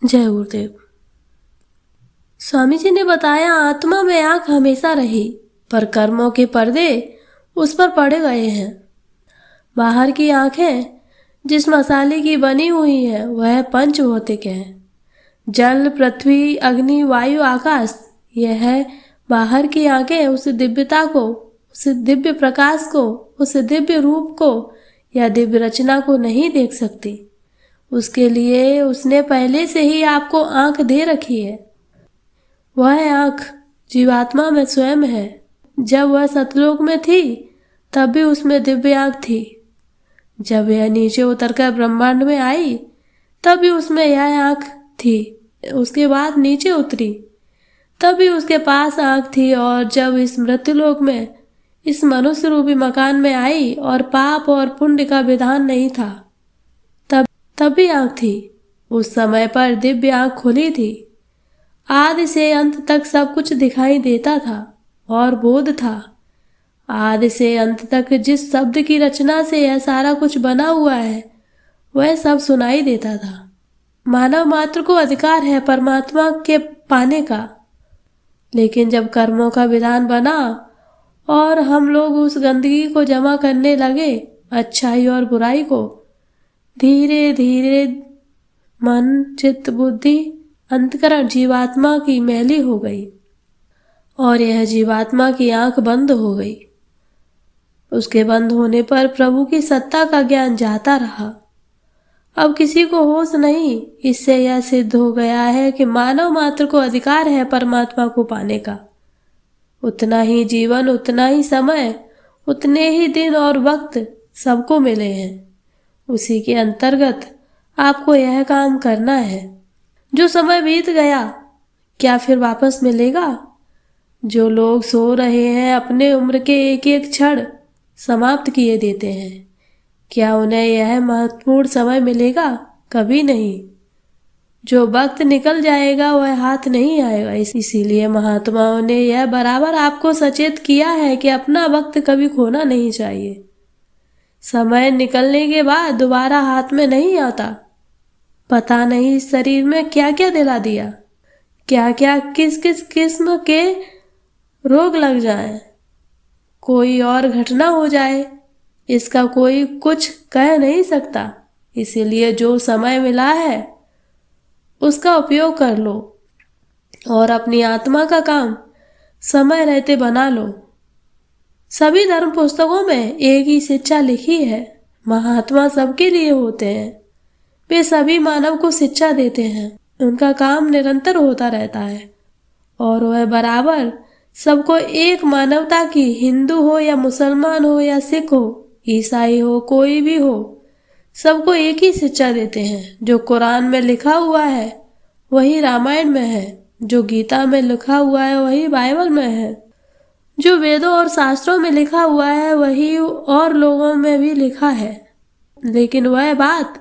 जय गुरुदेव। स्वामी जी ने बताया, आत्मा में आंख हमेशा रही, पर कर्मों के पर्दे उस पर पड़े गए हैं। बाहर की आंखें जिस मसाले की बनी हुई है वह पंचभौतिक है। जल, पृथ्वी, अग्नि, वायु, आकाश। यह है बाहर की आंखें उस दिव्यता को, उस दिव्य प्रकाश को, उस दिव्य रूप को या दिव्य रचना को नहीं देख सकती। उसके लिए उसने पहले से ही आपको आंख दे रखी है। वह आंख जीवात्मा में स्वयं है। जब वह सतलोक में थी तब भी उसमें दिव्य आंख थी। जब यह नीचे उतरकर ब्रह्मांड में आई तब भी उसमें यह आंख थी। उसके बाद नीचे उतरी तब भी उसके पास आंख थी। और जब इस मृत्युलोक में, इस मनुष्य रूपी मकान में आई और पाप और पुण्य का विधान नहीं था, तब भी आंख थी। उस समय पर दिव्य आंख खुली थी। आदि से अंत तक सब कुछ दिखाई देता था और बोध था। आदि से अंत तक जिस शब्द की रचना से यह सारा कुछ बना हुआ है वह सब सुनाई देता था। मानव मात्र को अधिकार है परमात्मा के पाने का, लेकिन जब कर्मों का विधान बना और हम लोग उस गंदगी को जमा करने लगे, अच्छाई और बुराई को, धीरे धीरे मन, चित्त, बुद्धि, अंतकरण जीवात्मा की मैली हो गई और यह जीवात्मा की आंख बंद हो गई। उसके बंद होने पर प्रभु की सत्ता का ज्ञान जाता रहा। अब किसी को होश नहीं। इससे यह सिद्ध हो गया है कि मानव मात्र को अधिकार है परमात्मा को पाने का। उतना ही जीवन, उतना ही समय, उतने ही दिन और वक्त सबको मिले हैं। उसी के अंतर्गत आपको यह काम करना है। जो समय बीत गया क्या फिर वापस मिलेगा? जो लोग सो रहे हैं अपने उम्र के एक एक क्षण समाप्त किए देते हैं, क्या उन्हें यह महत्वपूर्ण समय मिलेगा? कभी नहीं। जो वक्त निकल जाएगा वह हाथ नहीं आएगा। इसीलिए महात्माओं ने यह बराबर आपको सचेत किया है कि अपना वक्त कभी खोना नहीं चाहिए। समय निकलने के बाद दोबारा हाथ में नहीं आता। पता नहीं इस शरीर में क्या क्या दिला दिया, क्या क्या किस किस किस्म के रोग लग जाए, कोई और घटना हो जाए, इसका कोई कुछ कह नहीं सकता। इसीलिए जो समय मिला है उसका उपयोग कर लो और अपनी आत्मा का काम समय रहते बना लो। सभी धर्म पुस्तकों में एक ही शिक्षा लिखी है। महात्मा सबके लिए होते हैं। वे सभी मानव को शिक्षा देते हैं। उनका काम निरंतर होता रहता है और वह बराबर सबको एक मानवता की, हिंदू हो या मुसलमान हो या सिख हो, ईसाई हो, कोई भी हो, सबको एक ही शिक्षा देते हैं। जो कुरान में लिखा हुआ है वही रामायण में है, जो गीता में लिखा हुआ है वही बाइबल में है, जो वेदों और शास्त्रों में लिखा हुआ है वही और लोगों में भी लिखा है। लेकिन वह बात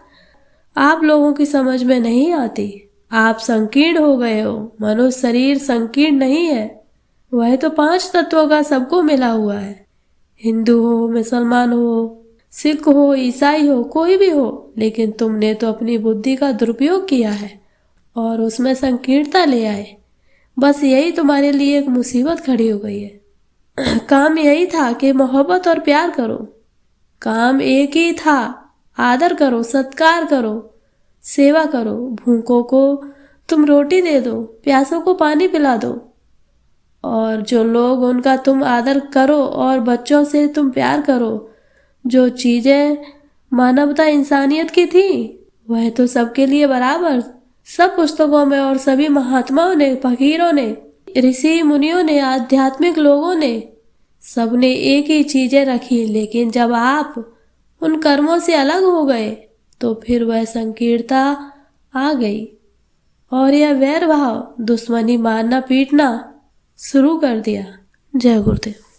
आप लोगों की समझ में नहीं आती। आप संकीर्ण हो गए हो। मनुष्य शरीर संकीर्ण नहीं है, वह तो 5 तत्वों का सबको मिला हुआ है। हिंदू हो, मुसलमान हो, सिख हो, ईसाई हो, कोई भी हो, लेकिन तुमने तो अपनी बुद्धि का दुरुपयोग किया है और उसमें संकीर्णता ले आए। बस यही तुम्हारे लिए एक मुसीबत खड़ी हो गई है। काम यही था कि मोहब्बत और प्यार करो। काम एक ही था, आदर करो, सत्कार करो, सेवा करो। भूखों को तुम रोटी दे दो, प्यासों को पानी पिला दो, और जो लोग उनका तुम आदर करो और बच्चों से तुम प्यार करो। जो चीजें मानवता, इंसानियत की थी वह तो सबके लिए बराबर सब पुस्तकों में और सभी महात्माओं ने, फकीरों ने, ऋषि मुनियों ने, आध्यात्मिक लोगों ने, सबने एक ही चीजें रखी। लेकिन जब आप उन कर्मों से अलग हो गए तो फिर वह संकीर्णता आ गई और यह वैर भाव, दुश्मनी, मारना पीटना शुरू कर दिया। जय गुरुदेव।